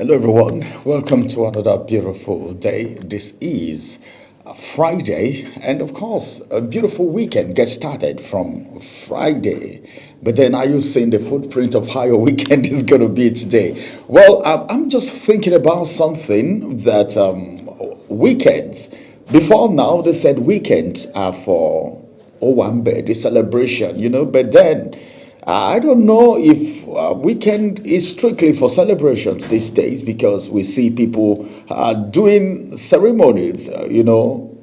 Hello, everyone. Welcome to another beautiful day. This is Friday, and of course, a beautiful weekend gets started from Friday. But then, are you seeing the footprint of how your weekend is going to be today? Well, I'm just thinking about something that weekends. Before now, they said weekends are for Owambe, the celebration, but then I don't know if weekend is strictly for celebrations these days because we see people doing ceremonies, on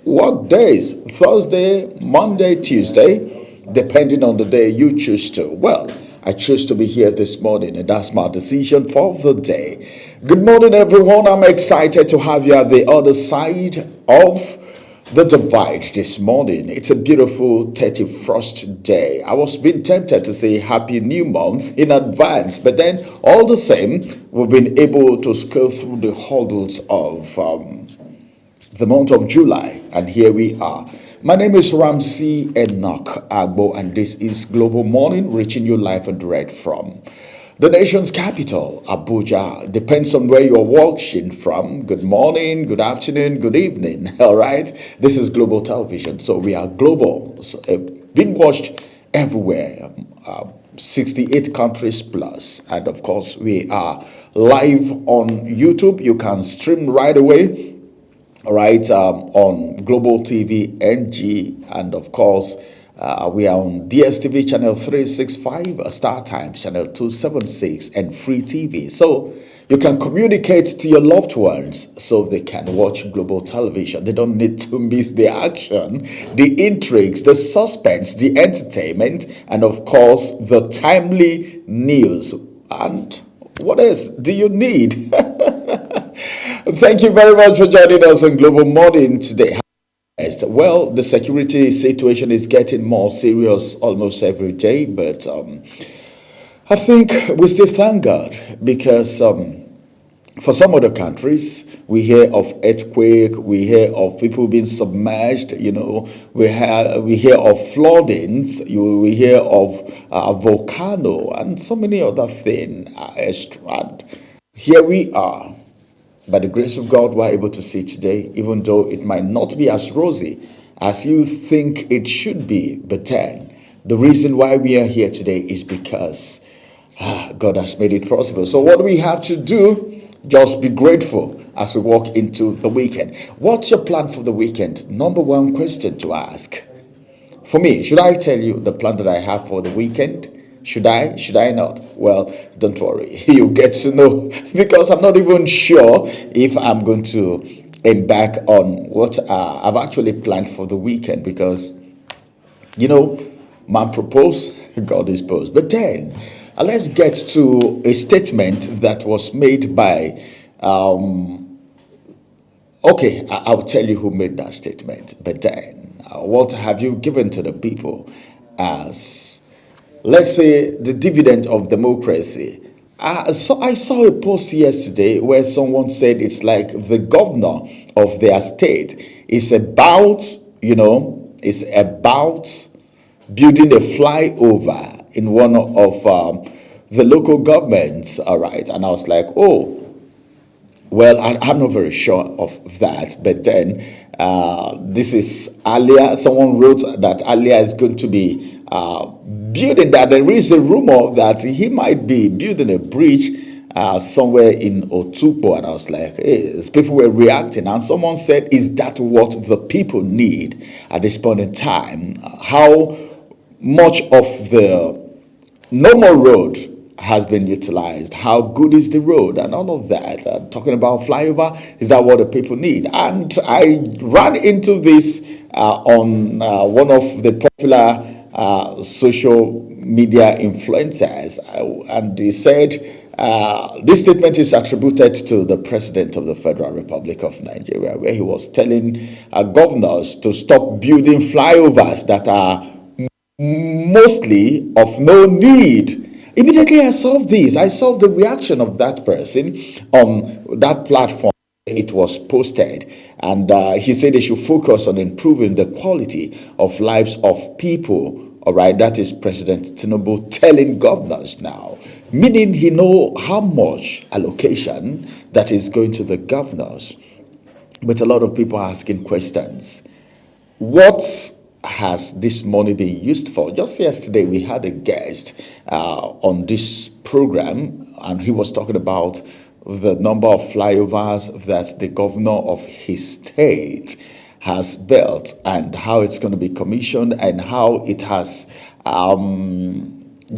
what days? Thursday, Monday, Tuesday, depending on the day you choose to. Well, I choose to be here this morning, and that's my decision for the day. Good morning, everyone. I'm excited to have you at the other side of the divide this morning. It's a beautiful 31st day. I was being tempted to say happy new month in advance, but then all the same, we've been able to scale through the hurdles of the month of July, and here we are. My name is Ramsey Enoch Agbo, and this is Global Morning, reaching you live and direct from the nation's capital, Abuja. Depends on where you're watching from. Good morning, good afternoon, good evening. All right. This is Global Television. So we are global, being watched everywhere, 68 countries plus. And of course, we are live on YouTube. You can stream right away, all right, on Global TV NG. And of course, we are on DSTV channel 365, Star Times channel 276, and Free TV. So you can communicate to your loved ones so they can watch Global Television. They don't need to miss the action, the intrigues, the suspense, the entertainment, and of course, the timely news. And what else do you need? Thank you very much for joining us on Global Morning today. Well, the security situation is getting more serious almost every day, but I think we still thank God because for some other countries, we hear of earthquake, we hear of people being submerged, we hear of floodings, we hear of volcano and so many other things. Here we are. By the grace of God, we're able to see today, even though it might not be as rosy as you think it should be. But then, the reason why we are here today is because God has made it possible. So what do we have to do? Just be grateful as we walk into the weekend. What's your plan for the weekend? Number one question to ask. For me, should I tell you the plan that I have for the weekend? Should I? Should I not? Well, don't worry. You get to know because I'm not even sure if I'm going to embark on what I've actually planned for the weekend because, man proposed, God disposed. But then, let's get to a statement that was made by, I'll tell you who made that statement. But then, what have you given to the people as, let's say, the dividend of democracy? So I saw a post yesterday where someone said it's like the governor of their state is about, it's about building a flyover in one of the local governments. All right. And I was like, oh, well, I'm not very sure of that. But then this is Alia. Someone wrote that Alia is going to be building that. There is a rumor that he might be building a bridge somewhere in Otukpo. And I was like, hey, people were reacting. And someone said, is that what the people need at this point in time? How much of the normal road has been utilized? How good is the road and all of that? Talking about flyover, is that what the people need? And I ran into this on one of the popular social media influencers, and they said this statement is attributed to the President of the Federal Republic of Nigeria, where he was telling governors to stop building flyovers that are mostly of no need. Immediately I saw this. I saw the reaction of that person on that platform. It was posted, and he said they should focus on improving the quality of lives of people. All right, that is President Tinubu telling governors now. meaning he know how much allocation that is going to the governors. But a lot of people are asking questions. What has this money been used for? Just yesterday, we had a guest on this program, and he was talking about the number of flyovers that the governor of his state has built and how it's going to be commissioned and how it has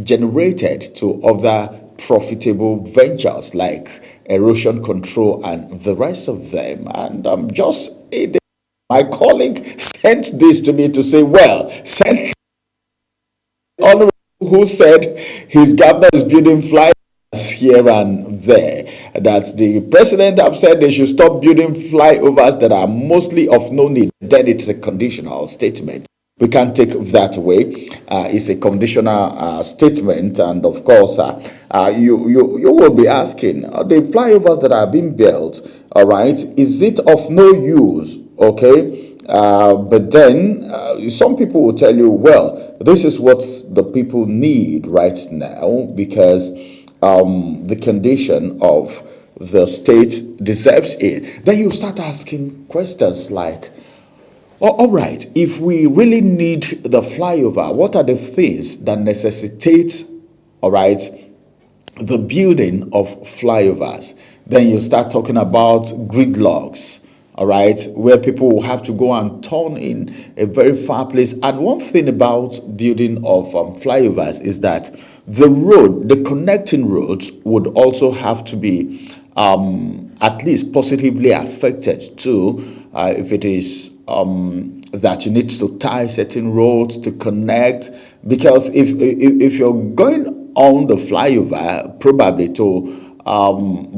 generated to other profitable ventures like erosion control and the rest of them. And my colleague sent this to me to say, well, sent honorable who said his governor is building flyovers here and there, that the president have said they should stop building flyovers that are mostly of no need, then it's a conditional statement. We can't take that away. It's a conditional statement, and of course, you will be asking the flyovers that are being built. All right, is it of no use? Okay, but then some people will tell you, well, this is what the people need right now because the condition of the state deserves it. Then you start asking questions like, all right, if we really need the flyover, what are the things that necessitate, all right, the building of flyovers? Then you start talking about gridlocks, all right, where people will have to go and turn in a very far place. And one thing about building of flyovers is that the road, the connecting roads would also have to be at least positively affected too. If it is that you need to tie certain roads to connect, because if you're going on the flyover, probably to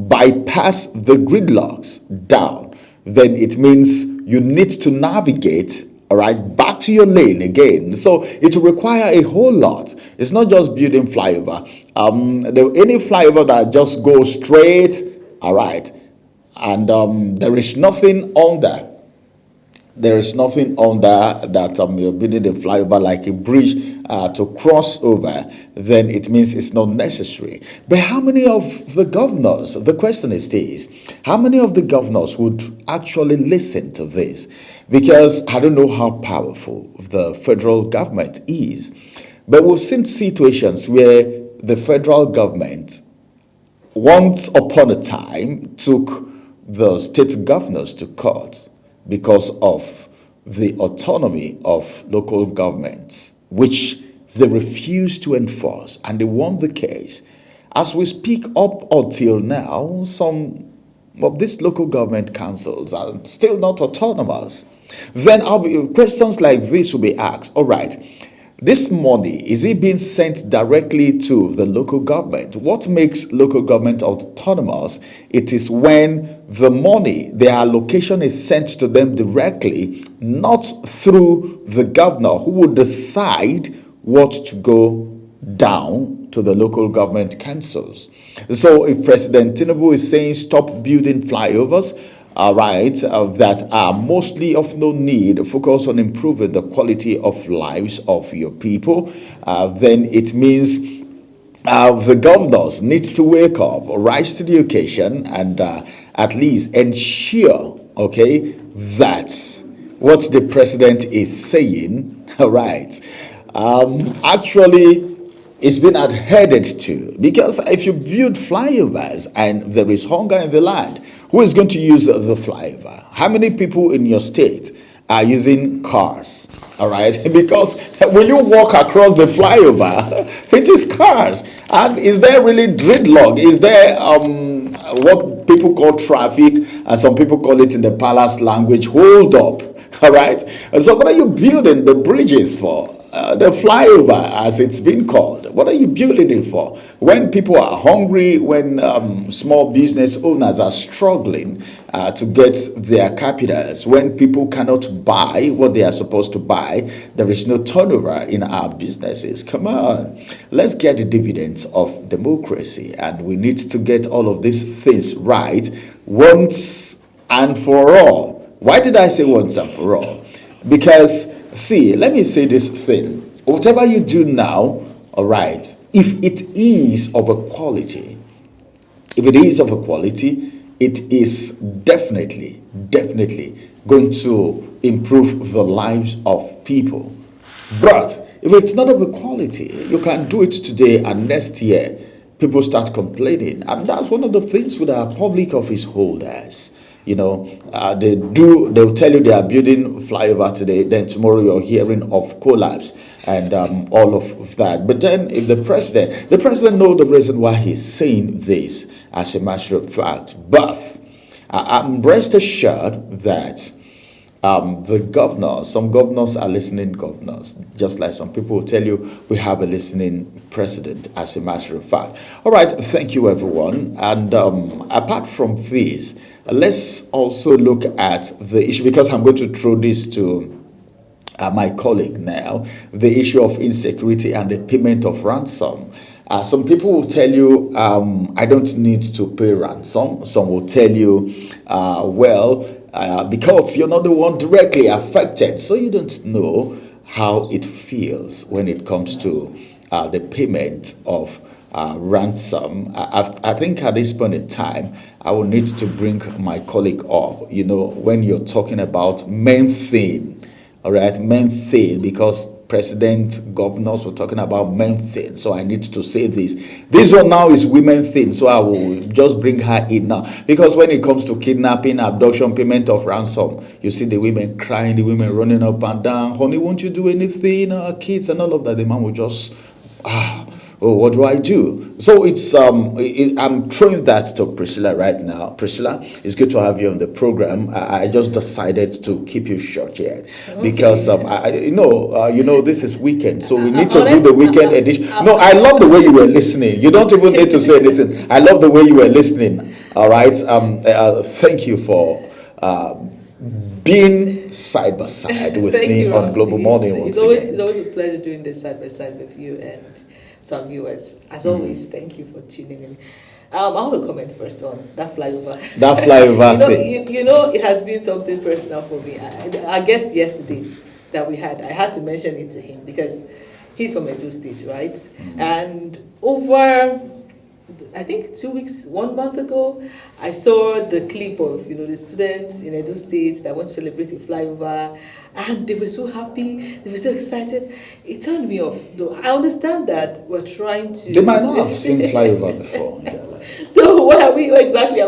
bypass the gridlocks down, then it means you need to navigate, all right, back to your lane again. So it will require a whole lot. It's not just building flyover. Any flyover that just goes straight, all right, and there is nothing on there. There is nothing on there that you're building a flyover like a bridge to cross over, then it means it's not necessary. But how many of the governors, the question is this, how many of the governors would actually listen to this? Because I don't know how powerful the federal government is, but we've seen situations where the federal government once upon a time took the state governors to court because of the autonomy of local governments, which they refused to enforce, and they won the case. As we speak up until now, some of these local government councils are still not autonomous. Then questions like this will be asked. All right, this money, is it being sent directly to the local government? What makes local government autonomous? It is when the money, the allocation is sent to them directly, not through the governor who will decide what to go down to the local government councils. So if President Tinubu is saying stop building flyovers, that are mostly of no need, focus on improving the quality of lives of your people, then it means the governors need to wake up, rise to the occasion, and at least ensure, okay, that what the president is saying, all right, actually it's been adhered to. Because if you build flyovers and there is hunger in the land, who is going to use the flyover? How many people in your state are using cars? All right, because when you walk across the flyover, it is cars. And is there really gridlock? Is there what people call traffic, and some people call it in the palace language, hold up? All right, so what are you building the bridges for? The flyover, as it's been called, what are you building it for? When people are hungry, when small business owners are struggling to get their capitals, when people cannot buy what they are supposed to buy, there is no turnover in our businesses. Come on, let's get the dividends of democracy, and we need to get all of these things right once and for all. Why did I say once and for all? Because see, let me say this thing. Whatever you do now, All right. If it is of a quality, if it is of a quality, it is definitely going to improve the lives of people. But if it's not of a quality, you can do it today and next year people start complaining. And that's one of the things with our public office holders. They'll tell you they are building flyover today, then tomorrow you're hearing of collapse and all of that. But then if the president knows the reason why he's saying this as a matter of fact. But I'm rest assured that some governors are listening governors, just like some people will tell you we have a listening president, as a matter of fact. All right, thank you, everyone. And apart from this, let's also look at the issue, because I'm going to throw this to my colleague now, the issue of insecurity and the payment of ransom. Some people will tell you, I don't need to pay ransom. Some will tell you, because you're not the one directly affected, so you don't know how it feels when it comes to the payment of ransom. I think at this point in time, I will need to bring my colleague up. When you're talking about main thing, all right, main thing, because president, governors were talking about men thing, so I need to say this. This one now is women thing, so I will just bring her in now. Because when it comes to kidnapping, abduction, payment of ransom, you see the women crying, the women running up and down. Honey, won't you do anything? Our kids and all of that. The man will just, what do I do? So I'm throwing that to Priscilla right now. Priscilla, it's good to have you on the program. I just decided to keep you short yet because this is weekend, so we need to do the weekend edition. No, I love the way you were listening. You don't even need to say anything. I love the way you were listening. All right. Thank you for being side by side with me on Global Morning. It's always a pleasure doing this side by side with you and to our viewers. As always, thank you for tuning in. I want to comment first on that flyover. That flyover thing. It has been something personal for me. Our guest yesterday that we had, I had to mention it to him because he's from Edo State, right? Mm-hmm. And over, I think 1 month ago, I saw the clip of the students in Edo State that went to celebrate a flyover, and they were so happy, they were so excited. It turned me off, though. I understand that we're trying to. They might not have seen flyover before. So what are we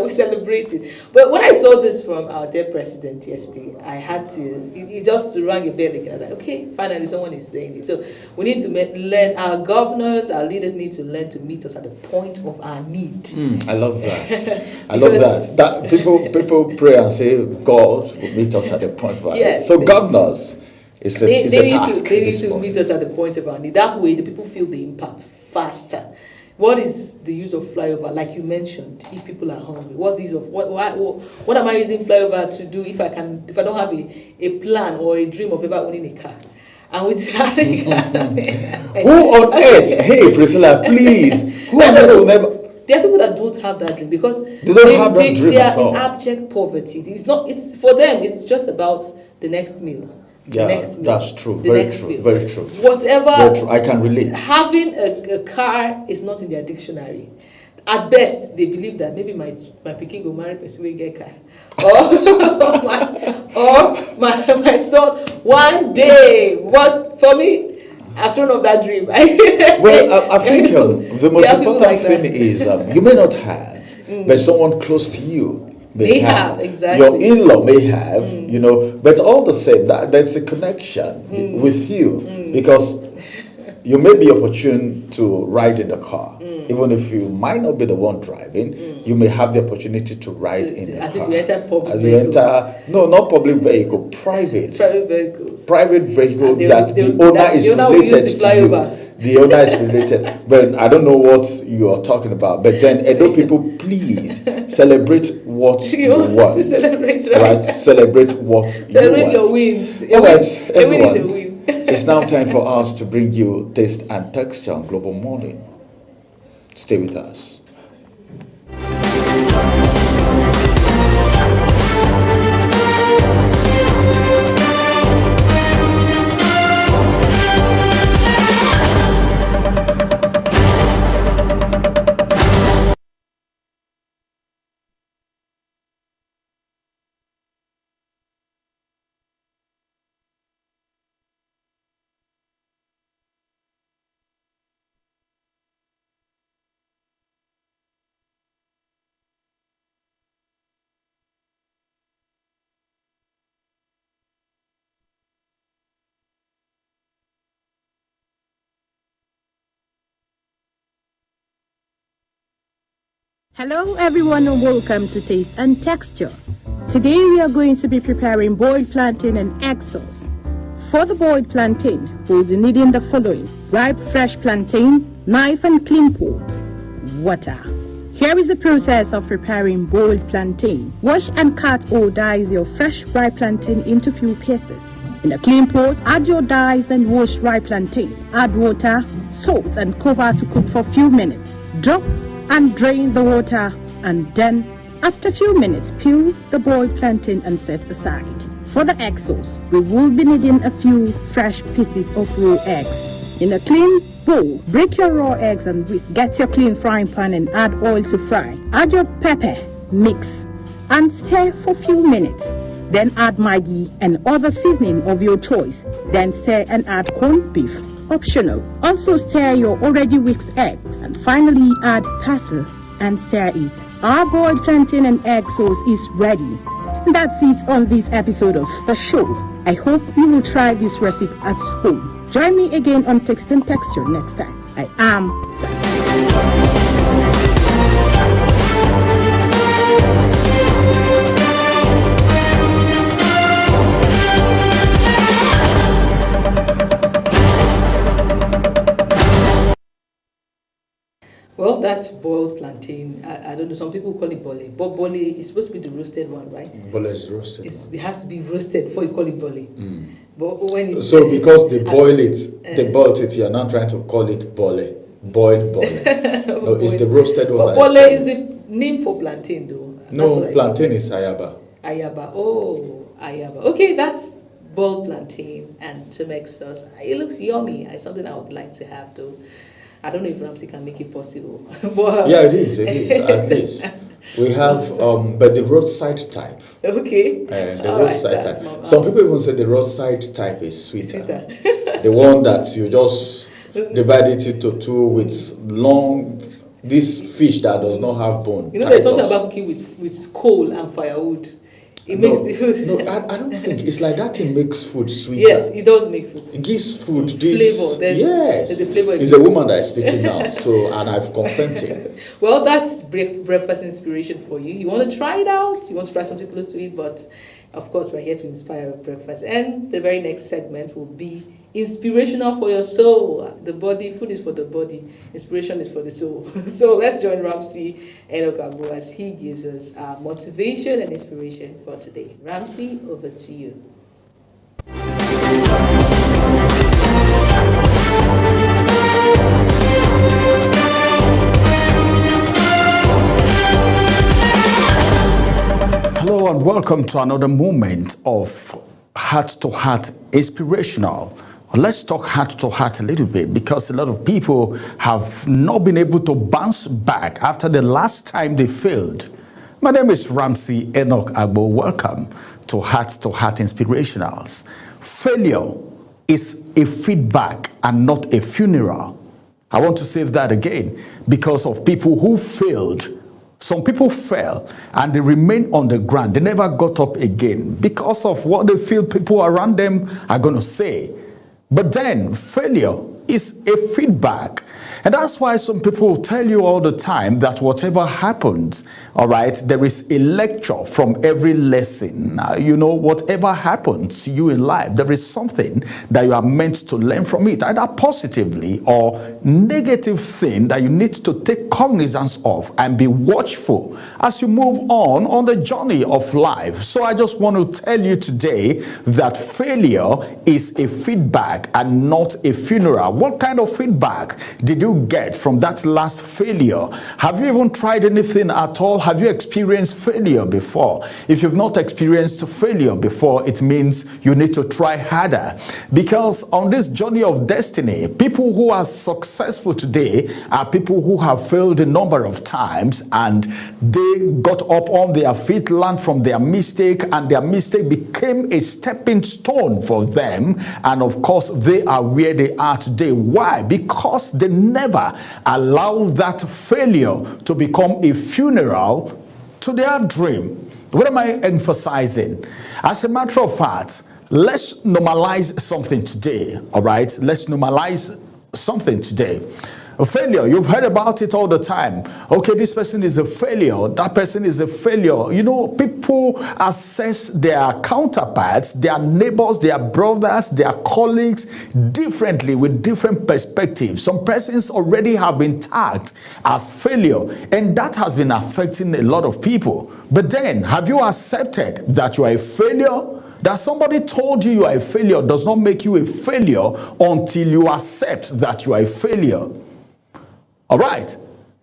celebrating? But when I saw this from our dear president yesterday, I had to. It just rang a bell again. I was like, okay, finally someone is saying it. So we need to learn. Our governors, our leaders need to learn to meet us at the point of our need. I love that. I love that. That people pray and say God will meet us at the point of our need. So governors, it's a task. They need to meet us at the point of our need. That way, the people feel the impact faster. What is the use of flyover? Like you mentioned, if people are hungry, what's the use of what am I using flyover to do if I don't have a plan or a dream of ever owning a car? And with who on earth? Hey, Priscilla, please. Who on earth will never? There are people that don't have that dream because they don't have that dream they at all. They are in abject poverty. It's for them. It's just about the next meal. That's true. Very true. Whatever. Very true. I can relate. Having a car is not in their dictionary. At best, they believe that maybe my pikin go marry person will get car, or my son one day. But for me, I've thrown off that dream. I think the most important thing is you may not have, but someone close to you may have. Exactly. Your in-law may have, but all the same, there's a connection with you because you may be opportune to ride in the car. Even if you might not be the one driving, you may have the opportunity to ride in the car. At least you enter public vehicles. No, not public vehicle, private vehicles. Private vehicle that the owner is related to you. The owner is related. But I don't know what you are talking about. But then, Edo people, please celebrate what you want. Celebrate, right? Celebrate what you want. Celebrate your wins. All right, everyone. A win. It's now time for us to bring you Taste and Texture on Global Morning. Stay with us. Hello everyone and welcome to Taste and Texture. Today we are going to be preparing boiled plantain and egg sauce. For the boiled plantain, we'll be needing the following: ripe fresh plantain, knife and clean pot, water. Here is the process of preparing boiled plantain. Wash and cut or dice your fresh ripe plantain into few pieces. In a clean pot, add your diced and washed ripe plantains. Add water, salt and cover to cook for a few minutes. Drop and drain the water, and then after a few minutes peel the boiled plantain and set aside. For the egg sauce, we will be needing a few fresh pieces of raw eggs. In a clean bowl, break your raw eggs and whisk. Get your clean frying pan and add oil to fry. Add your pepper, mix and stir for a few minutes. Then add Maggi and other seasoning of your choice. Then stir and add corned beef, optional. Also stir your already whisked eggs and finally add parsley and stir it. Our boiled plantain and egg sauce is ready. That's it on this episode of the show. I hope you will try this recipe at home. Join me again on Taste and Texture next time. I am Sam. Well, that's boiled plantain. I don't know, some people call it bole. But bole is supposed to be the roasted one, right? Bole is roasted. It has to be roasted before you call it bole. But when it's, So because they boil it, you're not trying to call it bole. Boiled bole. No, it's the roasted one. But bole is the name for plantain, though. No, plantain is ayaba. Ayaba. Oh, ayaba. Okay, that's boiled plantain and turmeric sauce. It looks yummy. It's something I would like to have, though. I don't know if Ramsey can make it possible. But Yeah, it is. At least we have, but the roadside type. okay. The All right, roadside that's type. Some people even say the roadside type is sweeter. Sweeter. The one that you just divide it into two with long, this fish that does not have bone. You know, there's something about cooking with coal and firewood. It makes the food. No, I don't think it's like that. It makes food sweeter. Yes, it does make food It sweet. gives food this Flavor. Yes, There's a flavor. It's a woman that is speaking now, so and I've confirmed it. Well, that's breakfast inspiration for you. You want to try it out? You want to try something close to it? But of course, we're here to inspire your breakfast. And the very next segment will be inspirational for your soul. The body, food is for the body. Inspiration is for the soul. So let's join Ramsey Enoch as he gives us motivation and inspiration for today. Ramsey, over to you. Hello and welcome to another moment of heart-to-heart inspirational. Let's talk heart-to-heart a little bit because a lot of people have not been able to bounce back after the last time they failed. My name is Ramsey Enoch Agbo. Welcome to Heart-to-Heart Inspirationals. Failure is a feedback and not a funeral. I want to say that again because of people who failed. Some people fell and they remain on the ground. They never got up again because of what they feel people around them are going to say. But then failure is a feedback. And that's why some people will tell you all the time that whatever happens, all right, there is a lecture from every lesson. Whatever happens to you in life, there is something that you are meant to learn from it, either positively or negative thing that you need to take cognizance of and be watchful as you move on the journey of life. So I just want to tell you today that failure is a feedback and not a funeral. What kind of feedback did you get from that last failure? Have you even tried anything at all? Have you experienced failure before? If you've not experienced failure before, it means you need to try harder. Because on this journey of destiny, people who are successful today are people who have failed a number of times and they got up on their feet, learned from their mistake, and their mistake became a stepping stone for them. And of course, they are where they are today. Why? Because they never allow that failure to become a funeral to their dream. What am I emphasizing? As a matter of fact, let's normalize something today, all right? Let's normalize something today. A failure, you've heard about it all the time. Okay, this person is a failure, that person is a failure. You know, people assess their counterparts, their neighbors, their brothers, their colleagues differently with different perspectives. Some persons already have been tagged as failure, and that has been affecting a lot of people. But then, have you accepted that you are a failure? That somebody told you are a failure does not make you a failure until you accept that you are a failure. All right.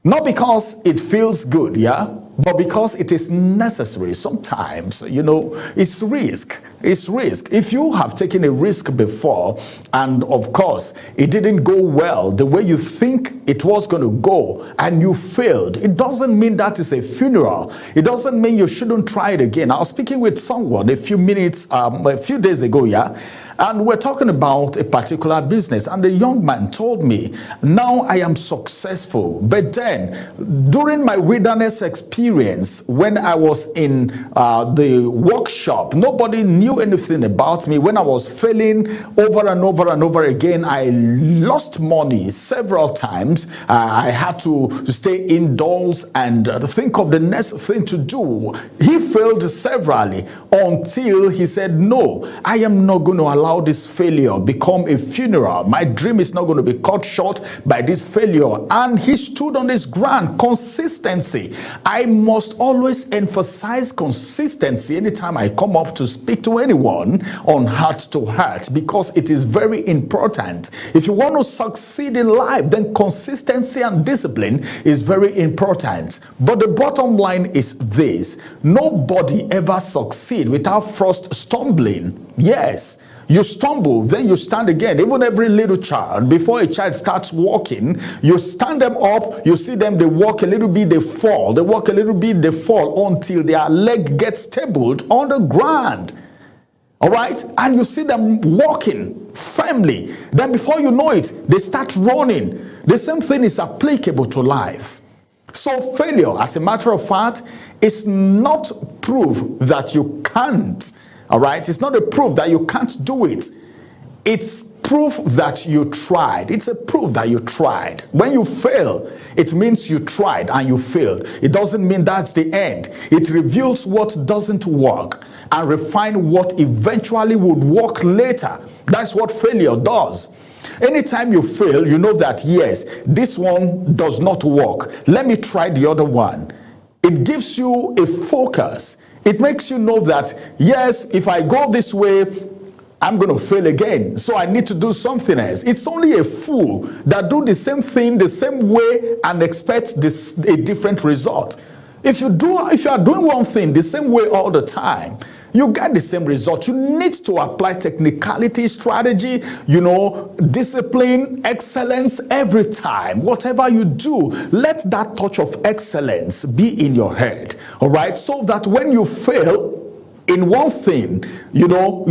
Not because it feels good, yeah, but because it is necessary. Sometimes, you know, it's risk. It's risk. If you have taken a risk before, and of course, it didn't go well the way you think it was going to go, and you failed, it doesn't mean that is a funeral. It doesn't mean you shouldn't try it again. I was speaking with someone a few days ago, yeah, and we're talking about a particular business, and the young man told me, now I am successful. But then, during my wilderness experience, when I was in the workshop, nobody knew anything about me. When I was failing over and over and over again, I lost money several times. I had to stay indoors and think of the next thing to do. He failed severally until he said, no, I am not going to allow this failure become a funeral. My dream is not going to be cut short by this failure. And he stood on his ground. Consistency. I must always emphasize consistency anytime I come up to speak to anyone on heart to heart, because it is very important. If you want to succeed in life, then consistency and discipline is very important. But the bottom line is this: nobody ever succeeds without first stumbling. Yes. You stumble, then you stand again. Even every little child, before a child starts walking, you stand them up, you see them, they walk a little bit, they fall. They walk a little bit, they fall until their leg gets stable on the ground. All right? And you see them walking firmly. Then before you know it, they start running. The same thing is applicable to life. So failure, as a matter of fact, is not proof that you can't. All right, it's not a proof that you can't do it. It's proof that you tried. It's a proof that you tried. When you fail, it means you tried and you failed. It doesn't mean that's the end. It reveals what doesn't work and refine what eventually would work later. That's what failure does. Anytime you fail, you know that, yes, this one does not work. Let me try the other one. It gives you a focus. It makes you know that, yes, if I go this way, I'm going to fail again. So I need to do something else. It's only a fool that do the same thing the same way and expect a different result. If you are doing one thing the same way all the time, you get the same result. You need to apply technicality, strategy, discipline, excellence every time. Whatever you do, let that touch of excellence be in your head. All right? So that when you fail in one thing, you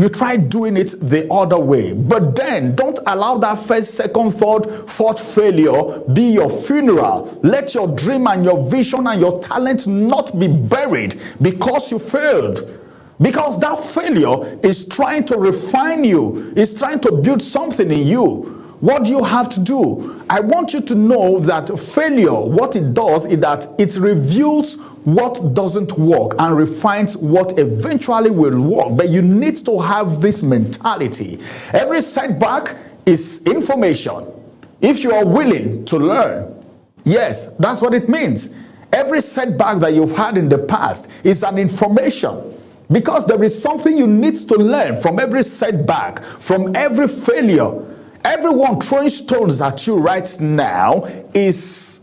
try doing it the other way. But then don't allow that first, second, third, fourth failure be your funeral. Let your dream and your vision and your talent not be buried because you failed. Because that failure is trying to refine you. It's trying to build something in you. What do you have to do? I want you to know that failure, what it does is that it reveals what doesn't work and refines what eventually will work. But you need to have this mentality. Every setback is information. If you are willing to learn, yes, that's what it means. Every setback that you've had in the past is an information. Because there is something you need to learn from every setback, from every failure. Everyone throwing stones at you right now is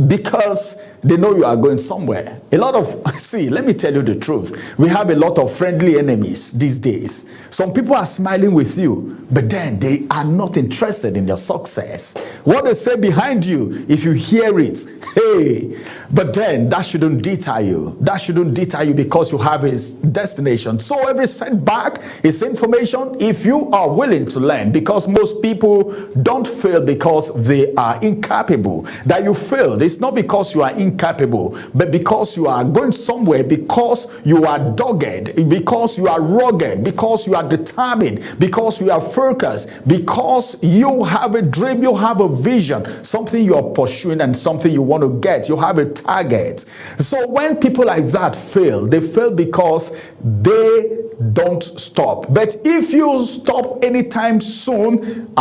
because they know you are going somewhere. Let me tell you the truth. We have a lot of friendly enemies these days. Some people are smiling with you, but then they are not interested in your success. What they say behind you, if you hear it, hey, but then that shouldn't deter you. That shouldn't deter you because you have a destination. So every setback is information if you are willing to learn, because most people don't fail because they are incapable. That you failed, it's not because you are incapable. incapable, but because you are going somewhere, because you are dogged, because you are rugged, because you are determined, because you are focused, because you have a dream, you have a vision, something you are pursuing and something you want to get. You have a target. So when people like that fail, they fail because they don't stop. But if you stop anytime soon,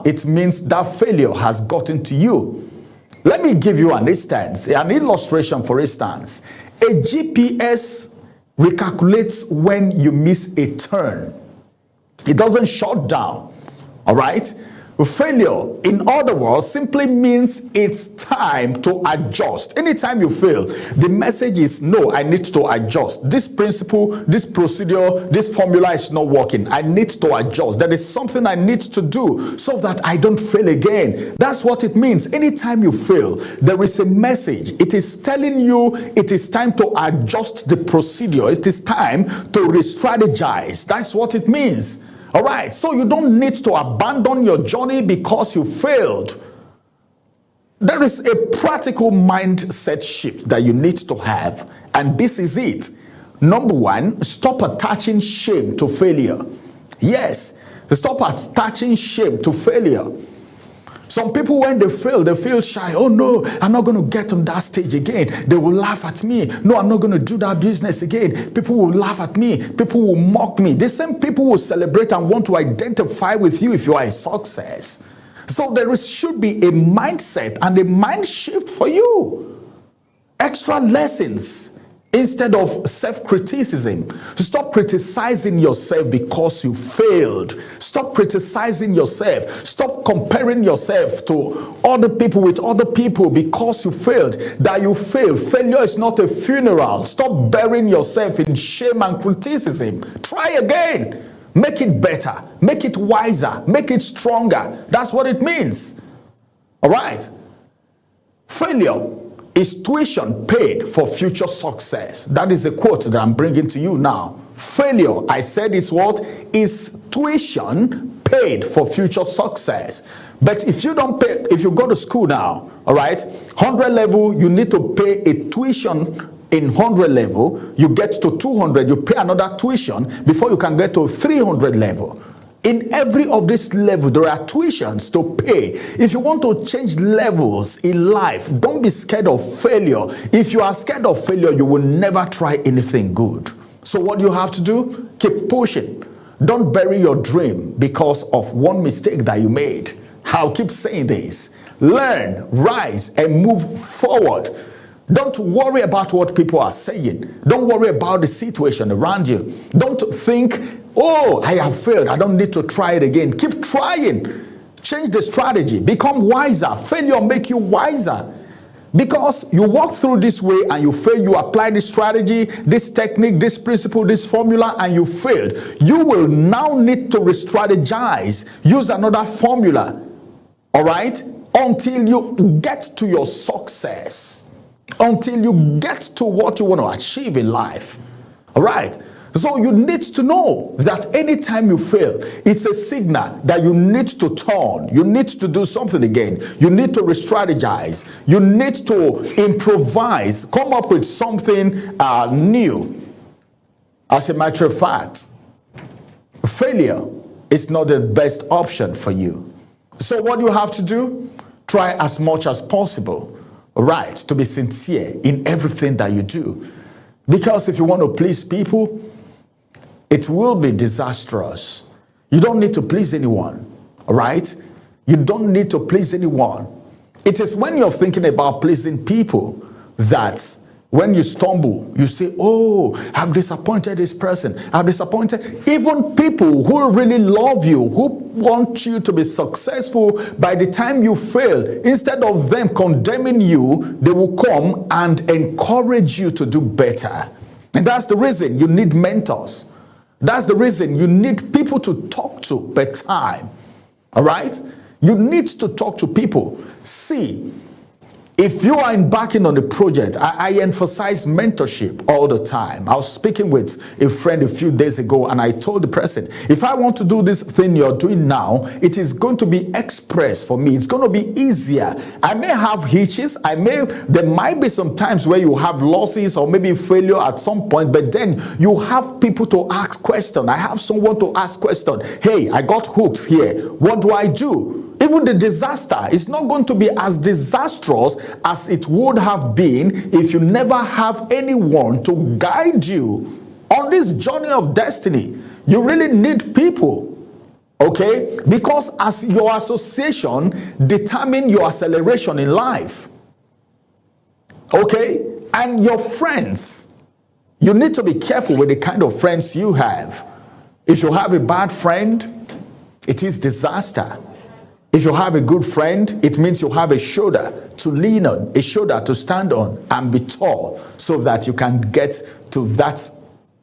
it means that failure has gotten to you. Let me give you an instance, an illustration. For instance, a GPS recalculates when you miss a turn. It doesn't shut down. All right? Failure, in other words, simply means it's time to adjust. Anytime you fail, the message is, no, I need to adjust. This principle, this procedure, this formula is not working. I need to adjust. There is something I need to do so that I don't fail again. That's what it means. Anytime you fail, there is a message. It is telling you it is time to adjust the procedure. It is time to re-strategize. That's what it means. All right, so you don't need to abandon your journey because you failed. There is a practical mindset shift that you need to have, and this is it. Number one, stop attaching shame to failure. Yes, stop attaching shame to failure. Some people, when they fail, they feel shy. Oh no, I'm not going to get on that stage again. They will laugh at me. No, I'm not going to do that business again. People will laugh at me. People will mock me. The same people will celebrate and want to identify with you if you are a success. So there should be a mindset and a mind shift for you. Extra lessons instead of self-criticism. Stop criticizing yourself because you failed. Stop criticizing yourself. Stop comparing yourself to other people with other people because you failed. That you failed. Failure is not a funeral. Stop burying yourself in shame and criticism. Try again. Make it better. Make it wiser. Make it stronger. That's what it means. All right. Failure is tuition paid for future success. That is a quote that I'm bringing to you now. Failure, I said, is what? Is tuition paid for future success. But if you don't pay, if you go to school now, all right, 100 level, you need to pay a tuition. In 100 level, you get to 200, you pay another tuition before you can get to 300 level. In every of this level, there are tuitions to pay. If you want to change levels in life, don't be scared of failure. If you are scared of failure, you will never try anything good. So what you have to do? Keep pushing. Don't bury your dream because of one mistake that you made. I'll keep saying this. Learn, rise, and move forward. Don't worry about what people are saying. Don't worry about the situation around you. Don't think, oh, I have failed, I don't need to try it again. Keep trying. Change the strategy. Become wiser. Failure make you wiser. Because you walk through this way and you fail, you apply this strategy, this technique, this principle, this formula, and you failed. You will now need to re-strategize. Use another formula. All right? Until you get to your success. Until you get to what you want to achieve in life. All right? So you need to know that anytime you fail, it's a signal that you need to turn. You need to do something again. You need to re-strategize. You need to improvise. Come up with something new. As a matter of fact, failure is not the best option for you. So what you have to do? Try as much as possible. Right, to be sincere in everything that you do. Because if you want to please people, it will be disastrous. You don't need to please anyone, all right? You don't need to please anyone. It is when you're thinking about pleasing people that when you stumble, you say, oh, I've disappointed this person. I've disappointed even people who really love you, who want you to be successful. By the time you fail, instead of them condemning you, they will come and encourage you to do better. And that's the reason you need mentors. That's the reason you need people to talk to per time. All right? You need to talk to people. See, If you are embarking on a project, I emphasize mentorship all the time. I was speaking with a friend a few days ago, and I told the person, if I want to do this thing you're doing now, it is going to be express for me. It's going to be easier. I may have hitches. There might be some times where you have losses or maybe failure at some point, but then you have people to ask questions. I have someone to ask questions. Hey, I got hooked here. What do I do? Even the disaster is not going to be as disastrous as it would have been if you never have anyone to guide you on this journey of destiny. You really need people, okay? Because as your association determine your acceleration in life, okay? And your friends, you need to be careful with the kind of friends you have. If you have a bad friend, it is disaster. If you have a good friend, it means you have a shoulder to lean on, a shoulder to stand on and be tall so that you can get to that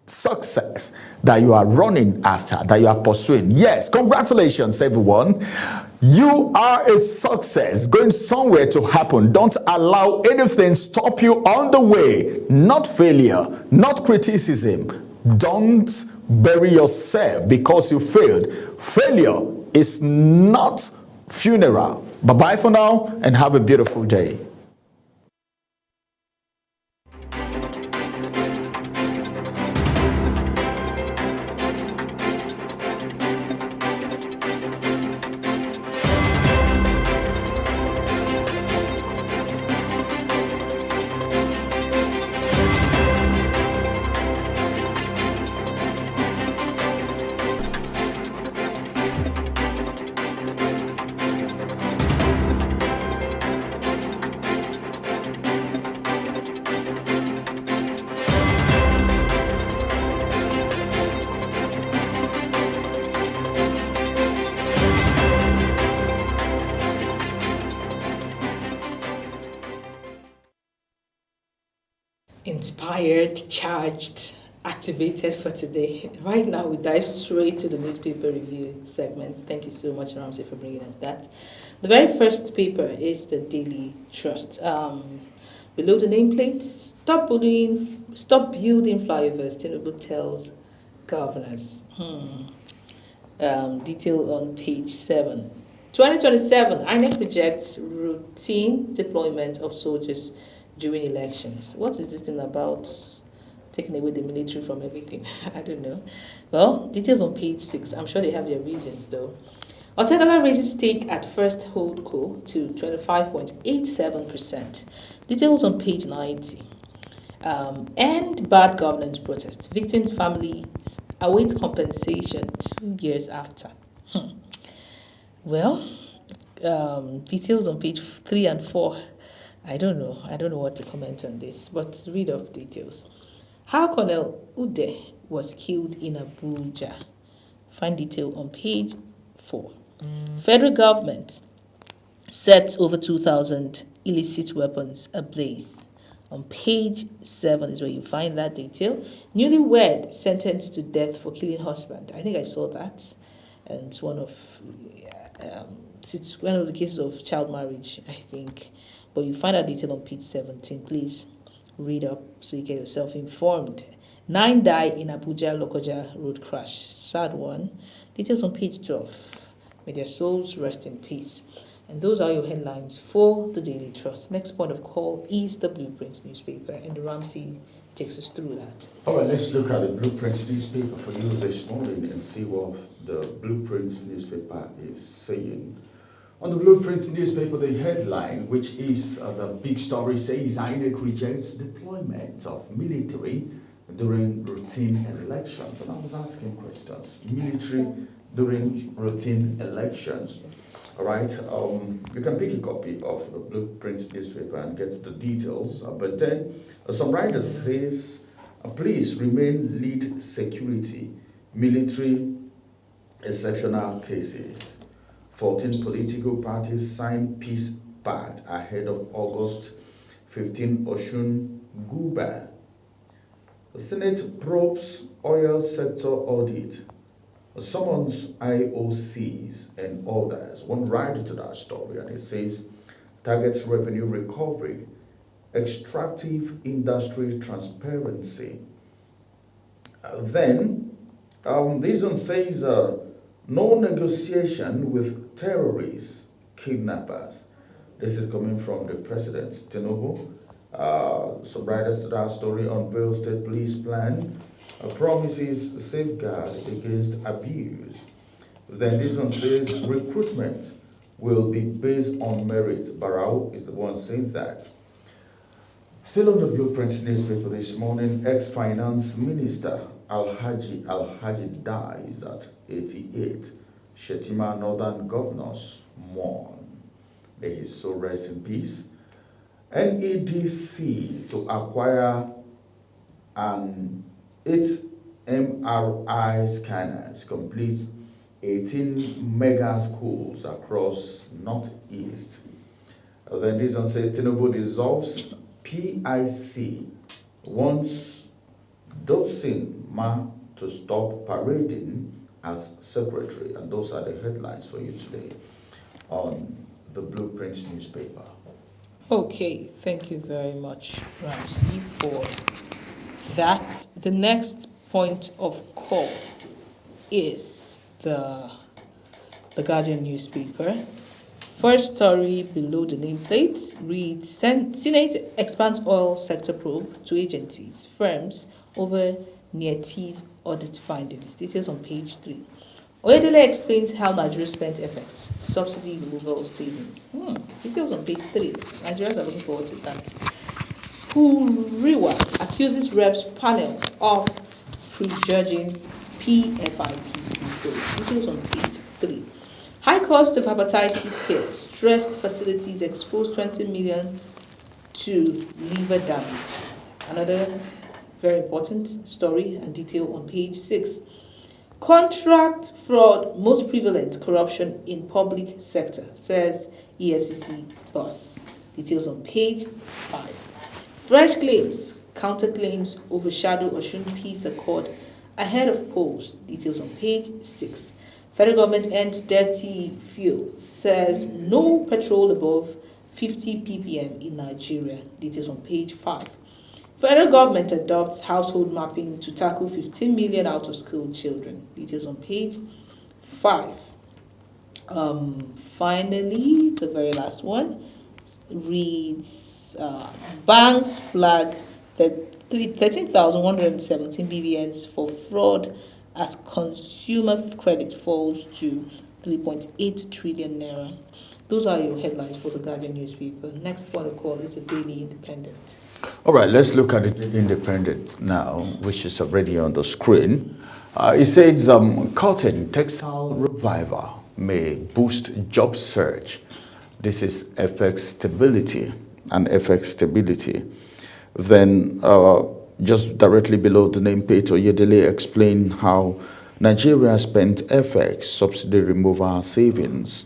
success that you are running after, that you are pursuing. Yes, congratulations, everyone. You are a success going somewhere to happen. Don't allow anything stop you on the way. Not failure, not criticism. Don't bury yourself because you failed. Failure is not funeral. Bye-bye for now and have a beautiful day. Inspired, charged, activated for today. Right now, we dive straight to the newspaper review segment. Thank you so much, Ramsey, for bringing us that. The very first paper is the Daily Trust. Below the nameplate, stop building flyovers, Tinubu tells governors. Detail on page 7. 2027, INEC projects routine deployment of soldiers during elections. What is this thing about taking away the military from everything? I don't know. Well, details on page 6. I'm sure they have their reasons though. Otedola raises stake at First Holdco to 25.87%. Details on page 90. End bad governance protest. Victims' families await compensation 2 years after. Well, details on page 3 and 4. I don't know what to comment on this, but read up details. How Colonel Ude was killed in Abuja. Find detail on page 4. Federal government sets over 2,000 illicit weapons ablaze. On page 7 is where you find that detail. Newlywed sentenced to death for killing husband. I think I saw that. And it's one of the cases of child marriage, I think. But you find that detail on page 17. Please read up so you get yourself informed. 9 die in Abuja Lokoja road crash. Sad one. Details on page 12. May their souls rest in peace. And those are your headlines for the Daily Trust. Next point of call is the Blueprint newspaper, and Ramsey takes us through that. All right, let's look at the Blueprint newspaper for you this morning and see what the Blueprint newspaper is saying. On the Blueprint newspaper, the headline, which is the big story, says INEC rejects deployment of military during routine elections. And I was asking questions. Military during routine elections. All right, you can pick a copy of the Blueprint newspaper and get the details. But then some writers says, please remain lead security, military exceptional cases. 14 political parties signed peace pact ahead of August 15 Osun Guba. The Senate probes oil sector audit, summons IOCs and others. One writer to that story, and it says targets revenue recovery, extractive industry transparency. This one says no negotiation with terrorists, kidnappers. This is coming from the president, Tinubu. Some writers to that story unveil state police plan, promises safeguard against abuse. Then this one says recruitment will be based on merit. Barao is the one saying that. Still on the Blueprint newspaper this morning, ex-finance minister Alhaji dies at 88. Shetima Northern governors mourn. May his soul rest in peace. NEDC to acquire an 8 MRI scanners complete 18 mega schools across Northeast. Then this one says Tinubu dissolves PIC, wants Dotson Ma to stop parading as secretary. And those are the headlines for you today on the Blueprint newspaper. Okay, thank you very much, Ramsey, for that. The next point of call is the Guardian newspaper. First story below the nameplate reads, Senate expands oil sector probe to agencies, firms over NIET's audit findings. Details on page 3. Oyedele explains how Nigeria spent FX, subsidy removal savings. Details on page 3. Nigerians are looking forward to that. Huriwa accuses reps panel of prejudging PFIPC bill. Details on page 3. High cost of hepatitis care, stressed facilities expose 20 million to liver damage. Another very important story and detail on page 6. Contract fraud most prevalent corruption in public sector, says EFCC boss. Details on page 5. Fresh claims, counterclaims overshadow Osun Peace Accord ahead of polls. Details on page 6. Federal government ends dirty fuel, says no petrol above 50 ppm in Nigeria. Details on page 5. Federal government adopts household mapping to tackle 15 million out-of-school children. Details on page 5. Finally, the very last one reads, banks flag 13,117 billions for fraud as consumer credit falls to 3.8 trillion naira. Those are your headlines for the Guardian newspaper. Next one, of course, is the Daily Independent. All right, let's look at the Daily Independent now, which is already on the screen. It says, Cotton Textile Revival may boost job search. This is FX stability and FX stability. Then, just directly below the nameplate, Oyedele explained how Nigeria spent FX subsidy removal savings.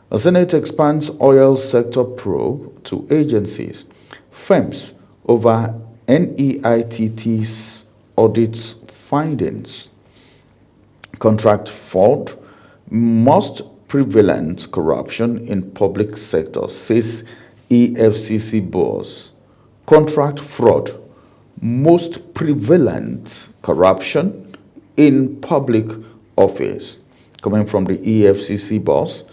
The Senate expands oil sector probe to agencies, firms over NEITT's audit findings. Contract fraud, most prevalent corruption in public sector, says EFCC boss. Contract fraud, most prevalent corruption in public office. Coming from the EFCC boss,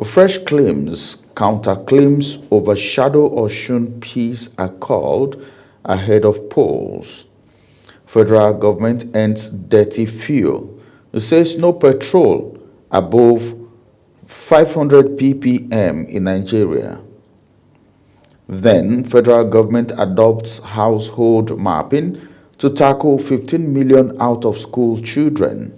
fresh claims, counterclaims overshadow Osun Peace Accord ahead of polls. Federal government ends dirty fuel. It says no petrol above 500 ppm in Nigeria. Then, federal government adopts household mapping to tackle 15 million out-of-school children.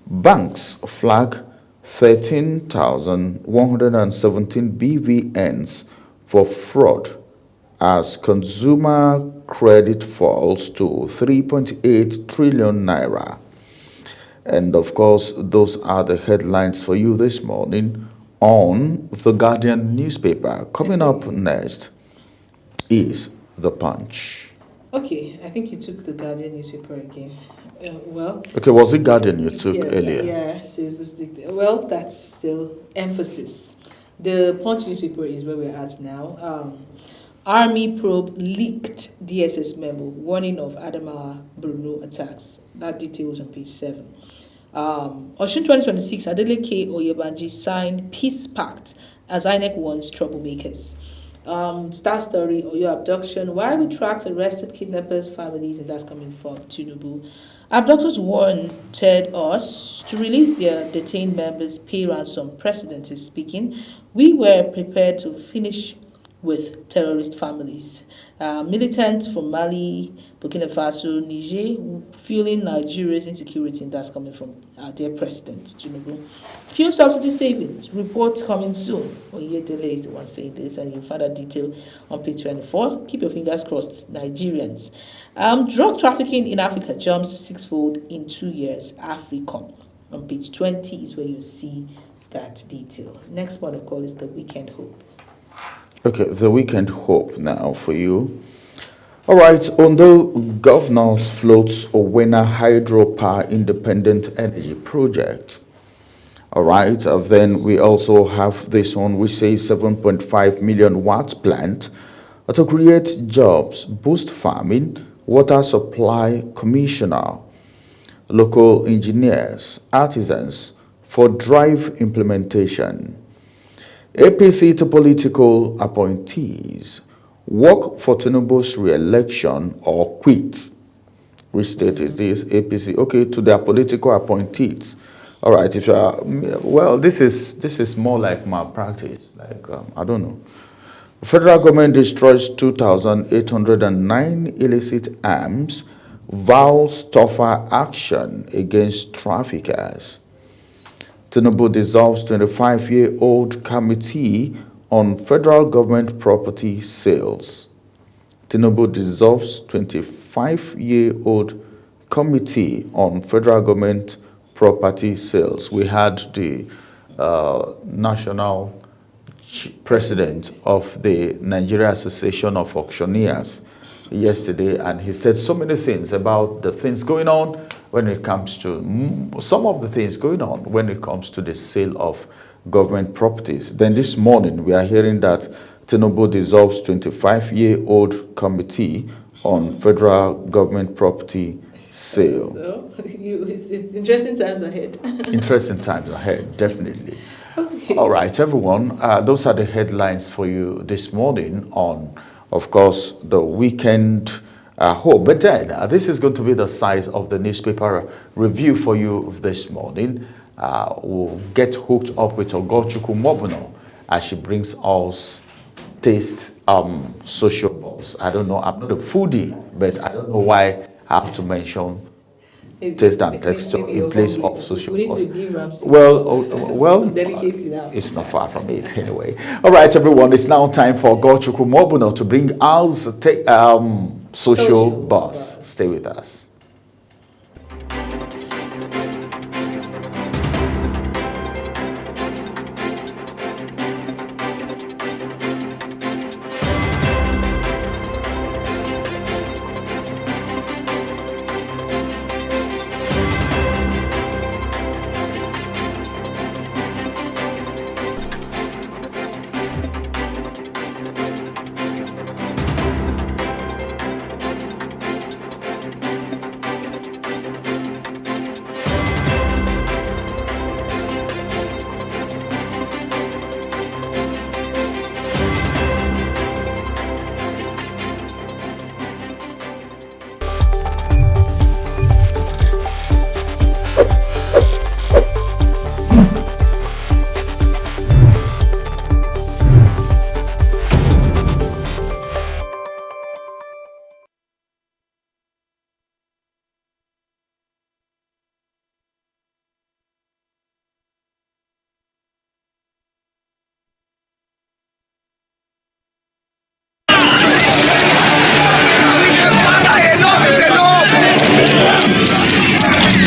Banks flag 13,117 BVNs for fraud as consumer credit falls to 3.8 trillion naira. And of course, those are the headlines for you this morning on the Guardian newspaper. Coming up next is The Punch. Okay, I think you took the Guardian newspaper again. Okay, was it Guardian you took earlier? Yeah, so it was well, that's still emphasis. The Punch newspaper is where we're at now. Army probe leaked DSS memo warning of Adamawa Bruno attacks. That detail was on page 7. Osun 2026, Adeleke Oyebanji signed peace pact as INEC warns troublemakers. Star story, Oyo abduction. Why we tracked arrested kidnappers' families, and that's coming from Tinubu. Abductors wanted us to release their detained members, pay ransom. President is speaking. We were prepared to finish with terrorist families. Militants from Mali, Burkina Faso, Niger, fueling Nigeria's insecurity, and that's coming from their president, Tinubu. Fuel subsidy savings, report coming soon. Oyedele is the one saying this, and you'll find that detail on page 24. Keep your fingers crossed, Nigerians. Drug trafficking in Africa jumps 6-fold in 2 years. AFRICOM. On page 20 is where you see that detail. Next one of call is the Weekend Hope. Okay, the Weekend Hope now for you. All right, Ondo governors floats Owena hydropower independent energy project. All right, then we also have this one which says 7.5 million watts plant to create jobs, boost farming, water supply commissioner, local engineers, artisans for drive implementation. APC to political appointees, work for Tinubu's re-election or quit. Which state is this? APC. Okay, to their political appointees. All right, if you are, well, this is more like malpractice. Like I don't know. Federal government destroys 2,809 illicit arms, vows tougher action against traffickers. Tinubu dissolves 25-year-old committee on federal government property sales. Tinubu dissolves 25-year-old committee on federal government property sales. We had the national president of the Nigeria Association of Auctioneers yesterday, and he said so many things about the things going on when it comes to some of the things going on when it comes to the sale of government properties. Then this morning we are hearing that Tinubu dissolves 25-year-old committee on federal government property sale. So, it's interesting times ahead. Interesting times ahead, definitely. Okay. All right, everyone. Those are the headlines for you this morning on, of course, the Weekend Hope. But then, this is going to be the size of the newspaper review for you this morning. We'll get hooked up with Ogochukwu Mobuno as she brings us taste social balls. I don't know, I'm not a foodie, but I don't know why I have to mention taste and texture in place of social balls. Well, it's not far from it anyway. All right, everyone, it's now time for Ogochukwu Mobuno to bring us social buzz. Stay with us.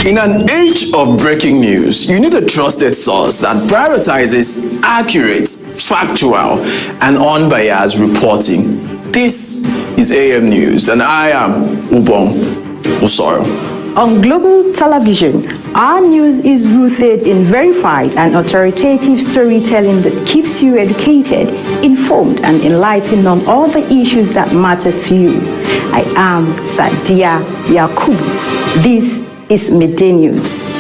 In an age of breaking news, you need a trusted source that prioritizes accurate, factual, and unbiased reporting. This is AM News, and I am Ubong Usoro. On global television, our news is rooted in verified and authoritative storytelling that keeps you educated, informed, and enlightened on all the issues that matter to you. I am Sadia Yakubu. This is Midday News.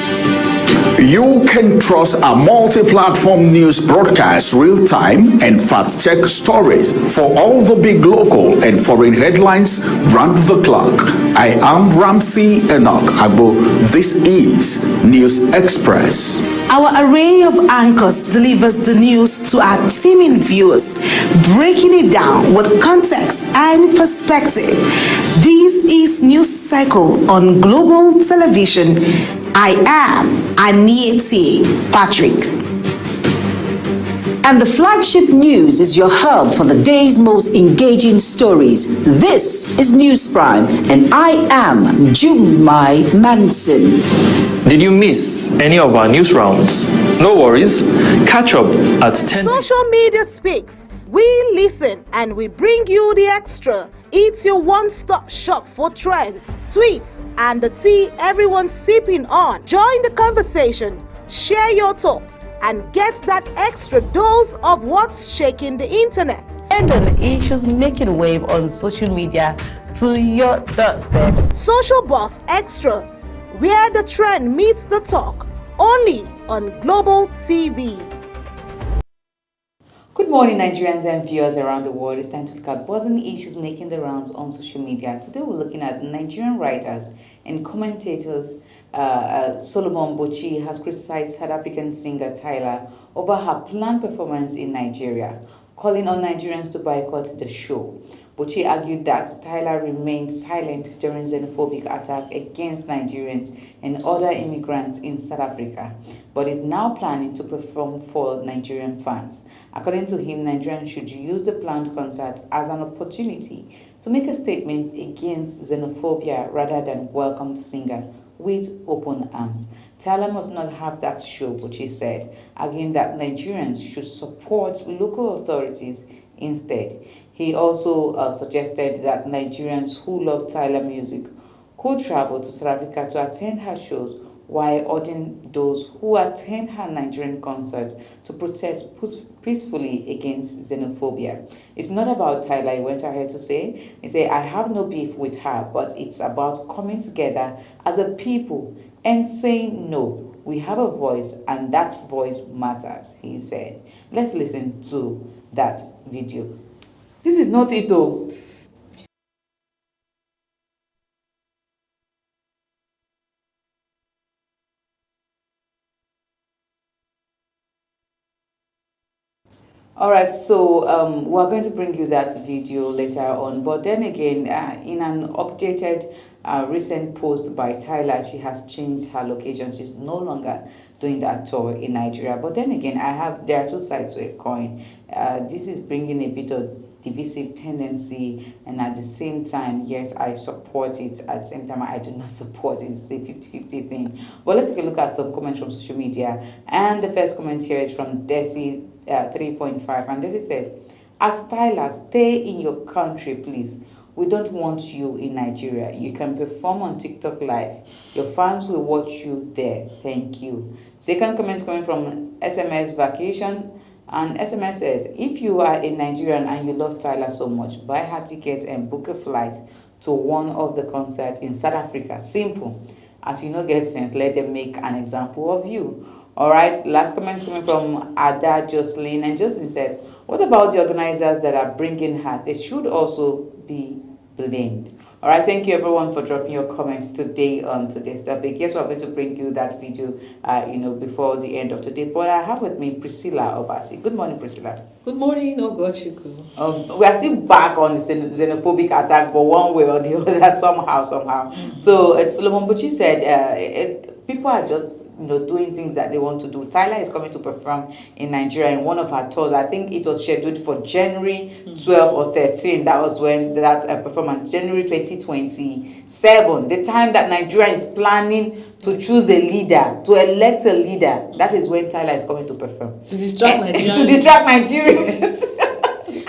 You can trust our multi-platform news broadcast real-time and fast-check stories for all the big local and foreign headlines round the clock. I am Ramsey Enoch Agbo. This is News Express. Our array of anchors delivers the news to our teeming viewers, breaking it down with context and perspective. This is News Cycle on Global Television. I am Anieti Patrick. And the flagship news is your hub for the day's most engaging stories. This is News Prime, and I am Jumai Manson. Did you miss any of our news rounds? No worries. Catch up at 10. Social media speaks. We listen and we bring you the extra. It's your one-stop shop for trends, tweets, and the tea everyone's sipping on. Join the conversation, share your thoughts, and get that extra dose of what's shaking the internet. And on the issues making wave on social media to your doorstep. Social Boss Extra, where the trend meets the talk, only on Global TV. Good morning, Nigerians and viewers around the world. It's time to look at buzzing issues making the rounds on social media. Today we're looking at Nigerian writers and commentators. Solomon Bochi has criticized South African singer Tyler over her planned performance in Nigeria, calling on Nigerians to boycott the show. Bochi argued that Tyler remained silent during xenophobic attack against Nigerians and other immigrants in South Africa, but is now planning to perform for Nigerian fans. According to him, Nigerians should use the planned concert as an opportunity to make a statement against xenophobia rather than welcome the singer with open arms. Tyler must not have that show, Bochi said, arguing that Nigerians should support local authorities instead. He also suggested that Nigerians who love Tyler music could travel to South Africa to attend her shows, while urging those who attend her Nigerian concert to protest peacefully against xenophobia. It's not about Tyler, he went ahead to say. He said, I have no beef with her, but it's about coming together as a people and saying no. We have a voice, and that voice matters, he said. Let's listen to that video. This is not it though. Alright, so we're going to bring you that video later on. But then again, in an updated recent post by Tyler, she has changed her location. She's no longer doing that tour in Nigeria. But then again, there are two sides to a coin. This is bringing a bit of divisive tendency, and at the same time, yes, I support it. At the same time, I do not support it. It's a 50-50 thing. But let's take a look at some comments from social media. And the first comment here is from Desi 3.5, and Desi says, as Tyler, stay in your country, please. We don't want you in Nigeria. You can perform on TikTok Live. Your fans will watch you there. Thank you. Second comment coming from SMS Vacation. And SMS says, if you are a Nigerian and you love Tyler so much, buy her ticket and book a flight to one of the concerts in South Africa. Simple. As you know, get sense, let them make an example of you. All right, last comment coming from Ada Jocelyn. And Jocelyn says, what about the organizers that are bringing her? They should also be blamed. All right, thank you everyone for dropping your comments today on today's topic. Yes, we're going to bring you that video, before the end of today. But I have with me Priscilla Obasi. Good morning, Priscilla. Good morning, Ogochukwu. We are still back on the xenophobic attack, but one way or the other, somehow. So Solomon Bochi said, people are just doing things that they want to do. Tyler is coming to perform in Nigeria in one of her tours. I think it was scheduled for January 12 or 13. That was when that performance, January 2027. The time that Nigeria is planning to choose a leader, to elect a leader. That is when Tyler is coming to perform. To distract Nigerians. To distract Nigerians.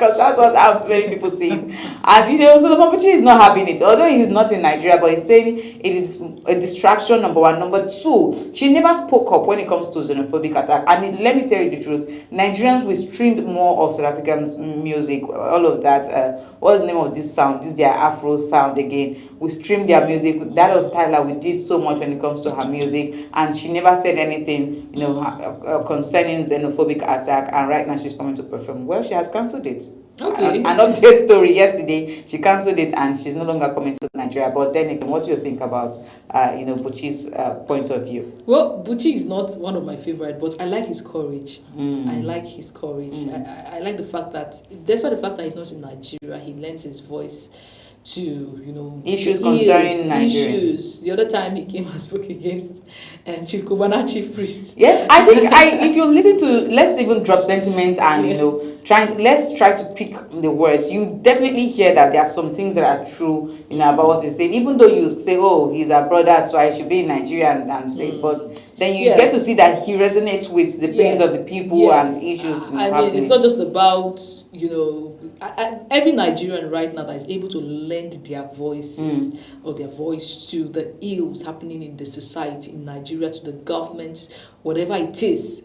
because that's what how many people see it. And Solomon Buchi is not having it. Although he's not in Nigeria, but he's saying it is a distraction, number one. Number two, she never spoke up when it comes to xenophobic attack. And let me tell you the truth, Nigerians, we streamed more of South African music, all of that. What's the name of this sound? This is their Afro sound again. We streamed their music. That was Tyler. We did so much when it comes to her music, and she never said anything, concerning xenophobic attack. And right now she's coming to perform. Well, she has cancelled it. Okay. An update story yesterday. She cancelled it and she's no longer coming to Nigeria. But then again, what do you think about, Buchi's point of view? Well, Buchi is not one of my favorite, but I like his courage. I like his courage. I like the fact that, despite the fact that he's not in Nigeria, he lends his voice to issues concerning Nigeria. Issues. The other time he came and spoke against Chief Kubana, chief priest. Yes, I think if you listen to, let's even drop sentiment and let's try to pick the words. You definitely hear that there are some things that are true about what he's saying. Even though you say, oh, he's our brother, so I should be in Nigeria and say, but then you get to see that he resonates with the pains of the people and issues. I mean, it's not just about every Nigerian right now that is able to lend their voices or their voice to the ills happening in the society in Nigeria, to the government, whatever it is.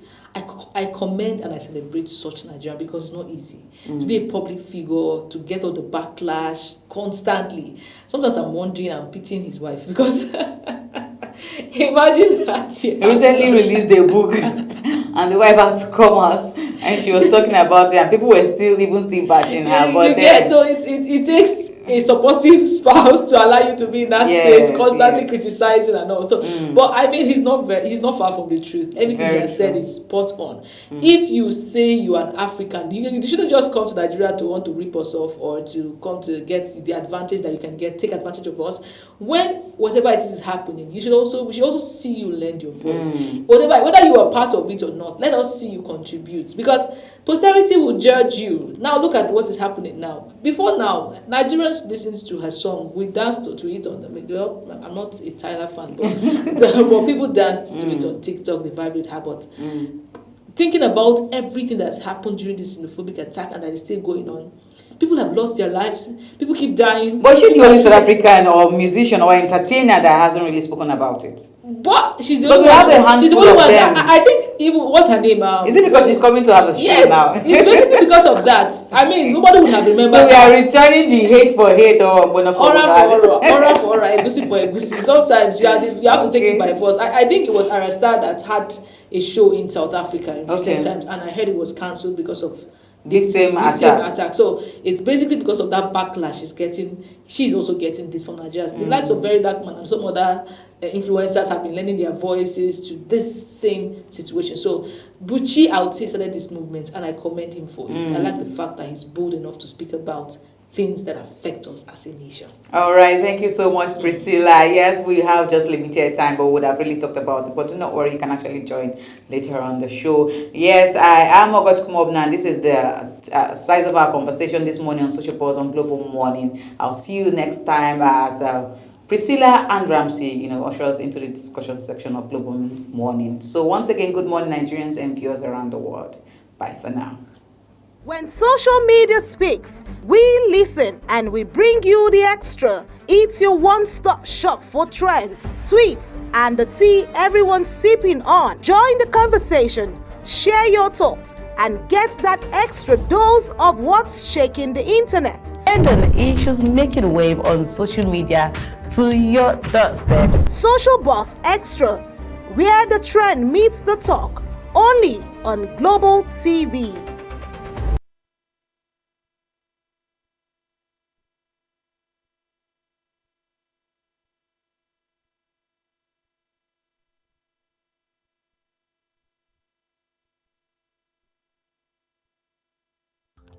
I commend and I celebrate such Nigeria, because it's not easy to be a public figure, to get all the backlash constantly. Sometimes I'm wondering, I'm pitying his wife, because imagine that he recently released a book and the wife had to come out and she was talking about it and people were still bashing her. But so it takes a supportive spouse to allow you to be in that space, constantly criticizing and all. So, but I mean, he's not far from the truth. Everything he has said is spot on. If you say you are an African, you shouldn't just come to Nigeria to want to rip us off or to come to get the advantage that you can take advantage of us. When whatever it is happening, we should also see you lend your voice. Whether you are part of it or not, let us see you contribute, because posterity will judge you. Now look at what is happening now. Before now, Nigerians listened to her song. We danced to it on the well, I'm not a Tyler fan, but people danced to it on TikTok. They vibed with her. But thinking about everything that's happened during this xenophobic attack and that is still going on, people have lost their lives. People keep dying. But she's the only South African or musician or entertainer that hasn't really spoken about it. But she's the only one. She's the only one. I think even what's her name? Is it because she's coming to have a show now? It's basically because of that. I mean, nobody would have remembered. So we are returning the hate for hate or aura for aura, egusi for egusi. Sometimes you have to take it by force. I think it was Arasta that had a show in South Africa in recent times, and I heard it was cancelled because of this same attack. So it's basically because of that backlash she's also getting this from Nigeria. The likes of Very Dark Man and some other influencers have been lending their voices to this same situation. So Buchi, I would say, started this movement, and I commend him for it. I like the fact that he's bold enough to speak about things that affect us as a nation. All right, thank you so much, Priscilla. Yes, we have just limited time, but we would have really talked about it. But do not worry, you can actually join later on the show. Yes, I am Ogot Kumobna, and this is the size of our conversation this morning on Social Pulse on Global Morning. I'll see you next time as Priscilla and Ramsey, usher us into the discussion section of Global Morning. So once again, good morning, Nigerians and viewers around the world. Bye for now. When social media speaks, we listen and we bring you the extra. It's your one-stop shop for trends, tweets, and the tea everyone's sipping on. Join the conversation, share your thoughts, and get that extra dose of what's shaking the internet. And on issues making wave on social media to your doorstep. Social Buzz Extra, where the trend meets the talk, only on Global TV.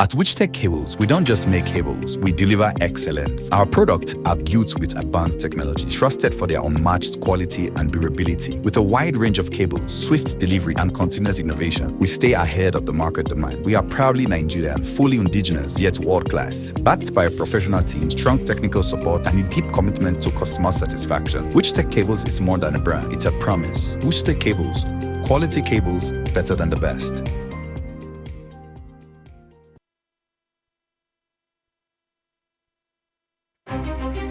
At Witchtech Cables, we don't just make cables, we deliver excellence. Our products are built with advanced technology, trusted for their unmatched quality and durability. With a wide range of cables, swift delivery, and continuous innovation, we stay ahead of the market demand. We are proudly Nigerian, fully indigenous, yet world-class. Backed by a professional team, strong technical support, and a deep commitment to customer satisfaction. Witchtech Cables is more than a brand, it's a promise. Witchtech Cables, quality cables better than the best.